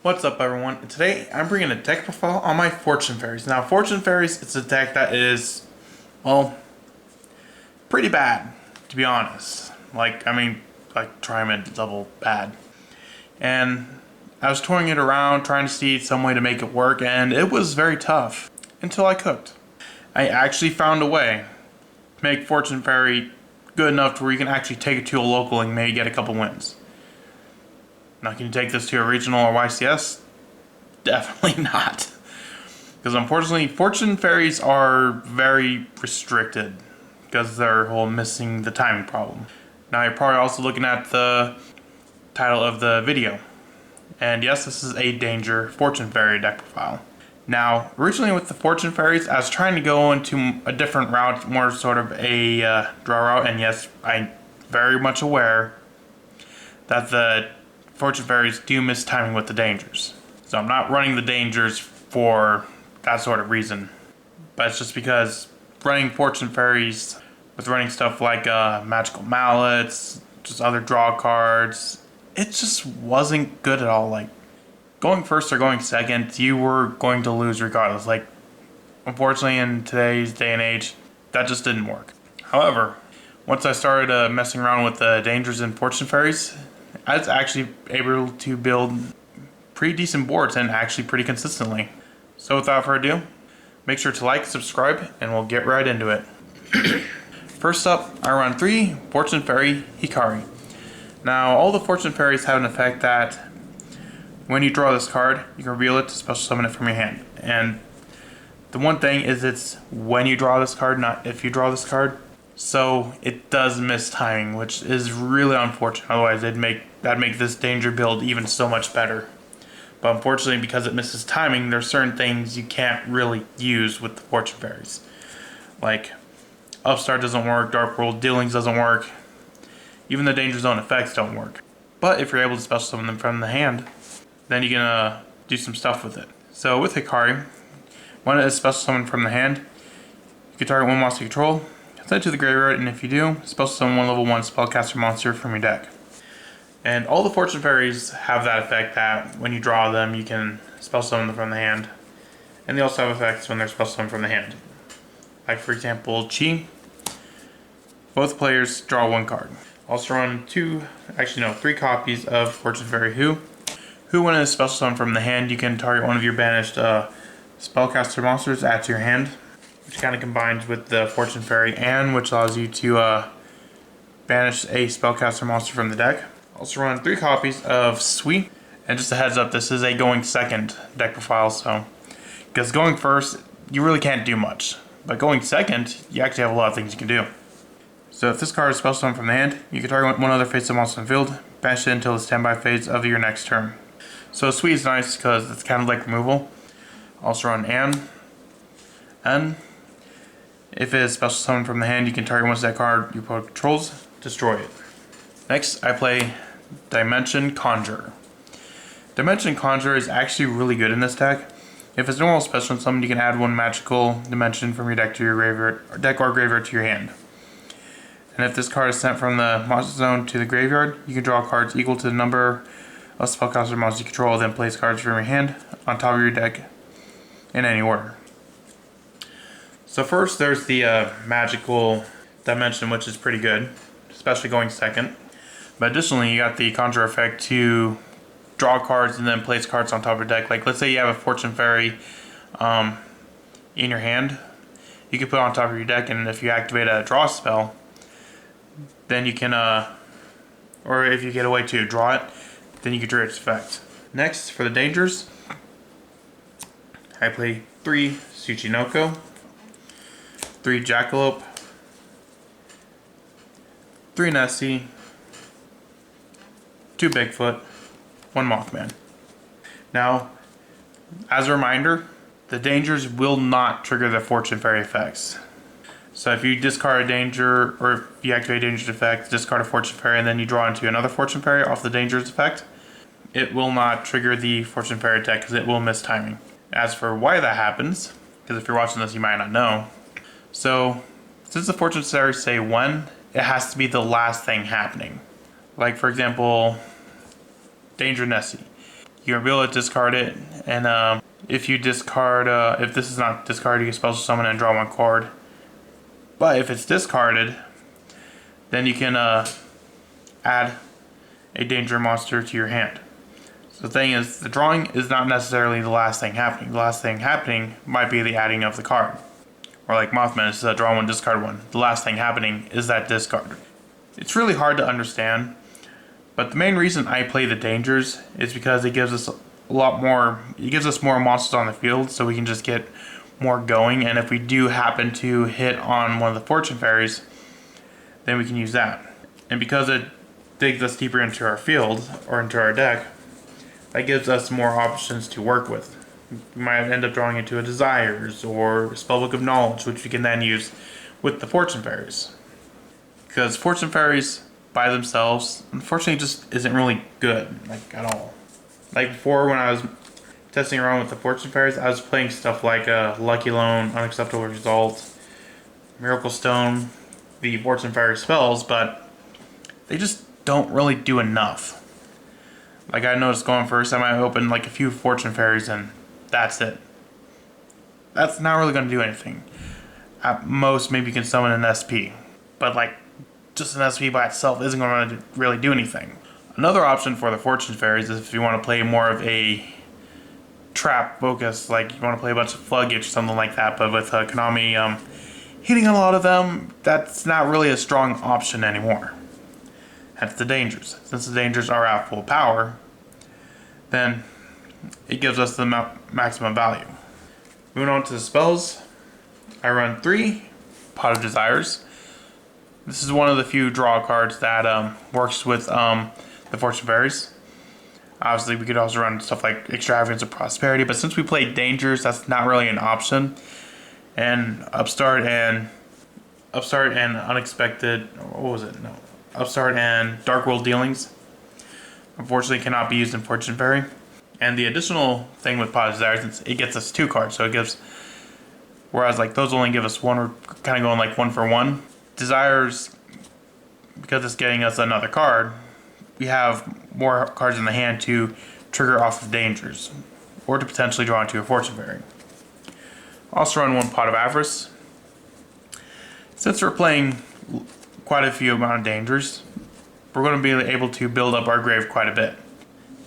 What's up, everyone? Today I'm bringing a deck profile on my Fortune Fairies. Now, Fortune Fairies, it's a deck that is, well, pretty bad, to be honest. Like Triamond double bad. And I was touring it around, trying to see some way to make it work, and it was very tough until I cooked. I actually found a way to make Fortune Fairy good enough to where you can actually take it to a local and maybe get a couple wins. Now, can you take this to a regional or YCS? Definitely not. Because unfortunately, Fortune Fairies are very restricted because they're missing the timing problem. Now, you're probably also looking at the title of the video. And yes, this is a Danger Fortune Fairy deck profile. Now, originally with the Fortune Fairies, I was trying to go into a different route, more sort of a draw route. And yes, I'm very much aware that the Fortune Fairies do miss timing with the Dangers. So I'm not running the Dangers for that sort of reason. But it's just because running Fortune Fairies with running stuff like Magical Mallets, just other draw cards, it just wasn't good at all. Like, going first or going second, you were going to lose regardless. Like, unfortunately in today's day and age, that just didn't work. However, once I started messing around with the Dangers and Fortune Fairies, I was actually able to build pretty decent boards and actually pretty consistently. So without further ado, make sure to like, subscribe, and we'll get right into it. First up, I run 3 Fortune Fairy Hikari. Now, all the Fortune Fairies have an effect that when you draw this card, you can reveal it to special summon it from your hand. And the one thing is it's when you draw this card, not if you draw this card. So it does miss timing, which is really unfortunate. Otherwise, that'd make this Danger build even so much better. But unfortunately, because it misses timing, there's certain things you can't really use with the Fortune Fairies. Like, Upstart doesn't work, Dark World Dealings doesn't work, even the Danger Zone effects don't work. But if you're able to special summon them from the hand, then you can do some stuff with it. So with Hikari, when it is special summoned from the hand, you can target one monster you control, send it to the graveyard, and if you do, special summon one level 1 spellcaster monster from your deck. And all the Fortune Fairies have that effect that when you draw them, you can special summon them from the hand. And they also have effects when they're special summoned from the hand. Like, for example, Chi. Both players draw 1 card. Also run 3 copies of Fortune Fairy Who. Who, when it is special summoned from the hand, you can target one of your banished spellcaster monsters, add to your hand, which kind of combines with the Fortune Fairy and which allows you to banish a spellcaster monster from the deck. Also run 3 copies of Sui. And just a heads up, this is a going second deck profile, so because going first, you really can't do much. But going second, you actually have a lot of things you can do. So if this card is special summoned from the hand, you can target one other face-up monster in the field, banish it until the standby phase of your next turn. So Sui is nice because it's kind of like removal. Also run N. If it is special summoned from the hand, you can target once that card your opponent controls, destroy it. Next, I play Dimension Conjurer. Dimension Conjurer is actually really good in this deck. If it's normal special summon, you can add 1 magical dimension from your deck to your graveyard to your hand. And if this card is sent from the monster zone to the graveyard, you can draw cards equal to the number of spellcaster monsters you control, then place cards from your hand on top of your deck in any order. So first, there's the magical dimension, which is pretty good, especially going second. But additionally, you got the Conjure effect to draw cards and then place cards on top of your deck. Like, let's say you have a Fortune Fairy in your hand, you can put it on top of your deck, and if you activate a draw spell, then you can, or if you get a way to draw it, then you can trigger its effect. Next, for the Dangers, I play 3 Tsuchinoko, 3 Jackalope, 3 Nessie, 2 Bigfoot, 1 Mothman. Now, as a reminder, the Dangers will not trigger the Fortune Fairy effects. So if you discard a Danger, or if you activate a Danger's effect, discard a Fortune Fairy, and then you draw into another Fortune Fairy off the Danger's effect, it will not trigger the Fortune Fairy attack because it will miss timing. As for why that happens, because if you're watching this you might not know. So, since the Fortune Fairies say when, it has to be the last thing happening. Like, for example, Danger Nessie. you're gonna be able to discard it, and if you discard, if this is not discarded, you can special summon and draw one card. But if it's discarded, then you can add a danger monster to your hand. So the thing is, the drawing is not necessarily the last thing happening. The last thing happening might be the adding of the card. Or like Mothman, it's draw one, discard one. The last thing happening is that discard. It's really hard to understand, but the main reason I play the dangers is because it gives us a lot more, it gives us more monsters on the field, so we can just get more going, and if we do happen to hit on one of the fortune fairies, then we can use that. And because it digs us deeper into our field, or into our deck, that gives us more options to work with. We might end up drawing into a Desires, or Spellbook of Knowledge, which we can then use with the fortune fairies. Because fortune fairies, by themselves, unfortunately just isn't really good, like, at all. Like before, when I was testing around with the fortune fairies, I was playing stuff like Lucky Loan, Unacceptable Result, Miracle Stone, the fortune fairy spells, but they just don't really do enough. Like I noticed going first, I might open like a few fortune fairies and that's it. That's not really going to do anything. At most, maybe you can summon an SP, but like just an SP by itself isn't going to really do anything. Another option for the fortune fairies is if you want to play more of a trap focus, like you want to play a bunch of floodgates or something like that, but with Konami hitting a lot of them, that's not really a strong option anymore. Hence the dangers. Since the dangers are at full power, then it gives us the maximum value. Moving on to the spells, I run 3 Pot of Desires. This is one of the few draw cards that works with the fortune fairies. Obviously, we could also run stuff like Extravagance of Prosperity, but since we play Dangers, that's not really an option. And Upstart and Unexpected, what was it? No, Upstart and Dark World Dealings, unfortunately, cannot be used in Fortune Fairy. And the additional thing with Pot of Desires, it gets us 2 cards, so it gives. Whereas like those only give us 1, we're kind of going like 1 for 1. Desires, because it's getting us another card, we have more cards in the hand to trigger off of Dangers, or to potentially draw into a Fortune Fairy. Also run 1 Pot of Avarice. Since we're playing quite a few amount of Dangers, we're going to be able to build up our grave quite a bit.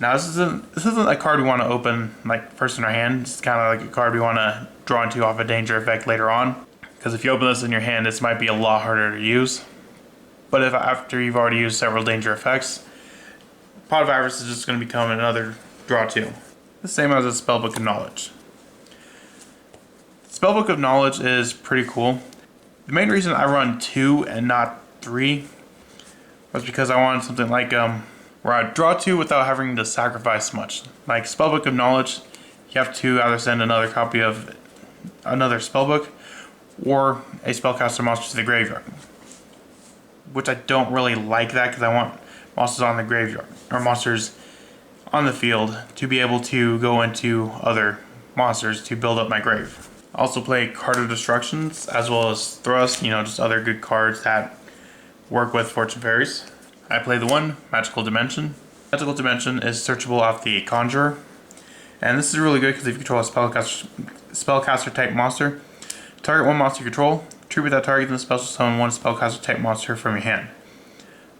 Now this isn't a card we want to open like first in our hand. It's kind of like a card we want to draw into off a danger effect later on. Because if you open this in your hand, this might be a lot harder to use. But if after you've already used several danger effects, Pot of Avarice is just going to become another draw 2. The same as a Spellbook of Knowledge. Spellbook of Knowledge is pretty cool. The main reason I run 2 and not 3 was because I wanted something like where I draw 2 without having to sacrifice much. Like Spellbook of Knowledge, you have to either send another copy of another spellbook or a spellcaster monster to the graveyard. Which I don't really like that because I want monsters on the graveyard, or monsters on the field, to be able to go into other monsters to build up my grave. I also play Card of Destructions as well as Thrust, just other good cards that work with Fortune Fairies. I play the 1 Magical Dimension. Magical Dimension is searchable off the Conjurer, and this is really good because if you control a spellcaster type monster, target 1 monster you control, tribute that target, then special summon 1 spellcaster type monster from your hand.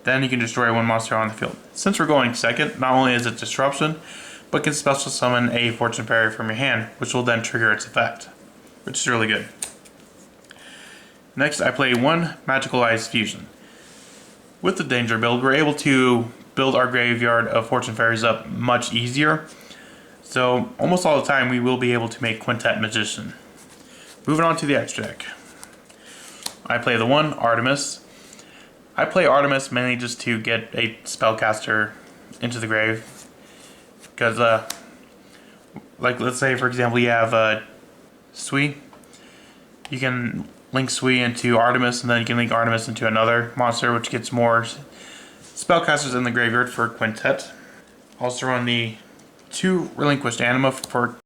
Then you can destroy 1 monster on the field. Since we're going second, not only is it disruption, but can special summon a Fortune Fairy from your hand, which will then trigger its effect, which is really good. Next, I play 1 Magical Eyes Fusion. With the Danger build, we're able to build our graveyard of Fortune Fairies up much easier. So, almost all the time, we will be able to make Quintet Magician. Moving on to the extra deck. I play the 1 Artemis. I play Artemis mainly just to get a spellcaster into the grave. Because, like, let's say, for example, you have Sui. You can link Sui into Artemis, and then you can link Artemis into another monster, which gets more spellcasters in the graveyard for Quintet. Also run the 2 Relinquished Anima for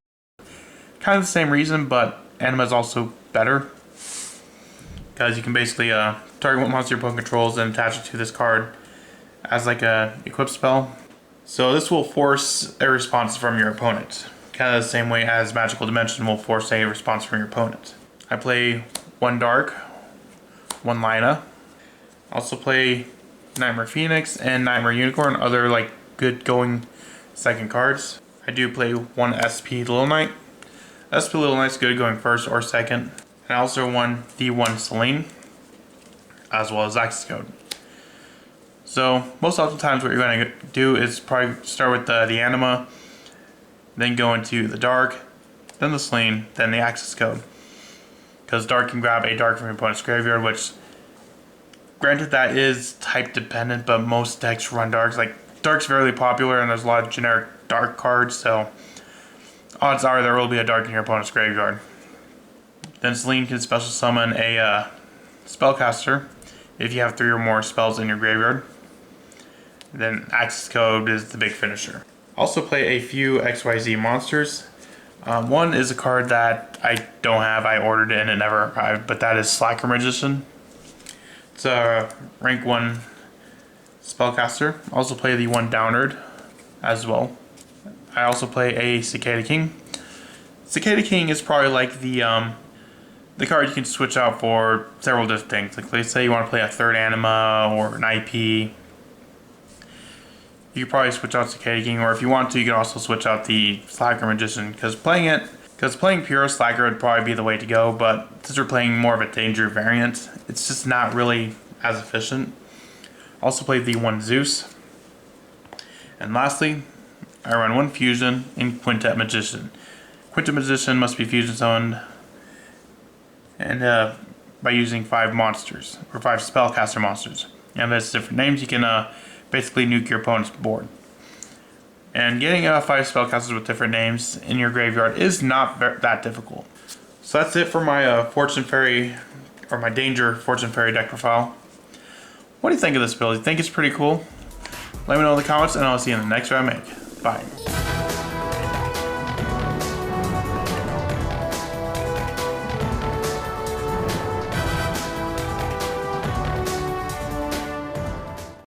kind of the same reason, but Anima is also better. Because you can basically target what monster your opponent controls and attach it to this card as like a equip spell. So this will force a response from your opponent, kind of the same way as Magical Dimension will force a response from your opponent. I play 1 Dark, 1 Lina. Also play Nightmare Phoenix and Nightmare Unicorn, other like good going second cards. I do play 1 SP Little Knight. SP Little Knight's good going first or second. And also 1 D1 Selene, as well as Access Code. So most oftentimes what you're going to do is probably start with the Anima, then go into the Dark, then the Selene, then the Access Code. Because Dark can grab a Dark from your opponent's graveyard, which, granted, that is type dependent, but most decks run Darks. Like, Dark's fairly popular and there's a lot of generic Dark cards, so odds are there will be a Dark in your opponent's graveyard. Then Selene can special summon a Spellcaster if you have 3 or more spells in your graveyard. Then Access Code is the big finisher. Also play a few XYZ monsters. One is a card that I don't have, I ordered it and it never arrived, but that is Slacker Magician. It's a rank 1 spellcaster. Also play the 1 Downerd as well. I also play a Cicada King. Cicada King is probably like the card you can switch out for several different things. Like, let's say you want to play a 3rd Anima or an IP. You could probably switch out Cicada King, or if you want to, you can also switch out the Slacker Magician, because playing pure Slacker would probably be the way to go, but since we're playing more of a danger variant, it's just not really as efficient. Also play the 1 Zeus. And lastly, I run 1 Fusion in Quintet Magician. Quintet Magician must be fusion summoned and by using 5 monsters, or 5 spellcaster monsters. And there's different names, you can basically nuke your opponent's board. And getting 5 spellcasters with different names in your graveyard is not that difficult. So that's it for my Fortune Fairy, or my Danger Fortune Fairy deck profile. What do you think of this build? You think it's pretty cool? Let me know in the comments, and I'll see you in the next video I make. Bye.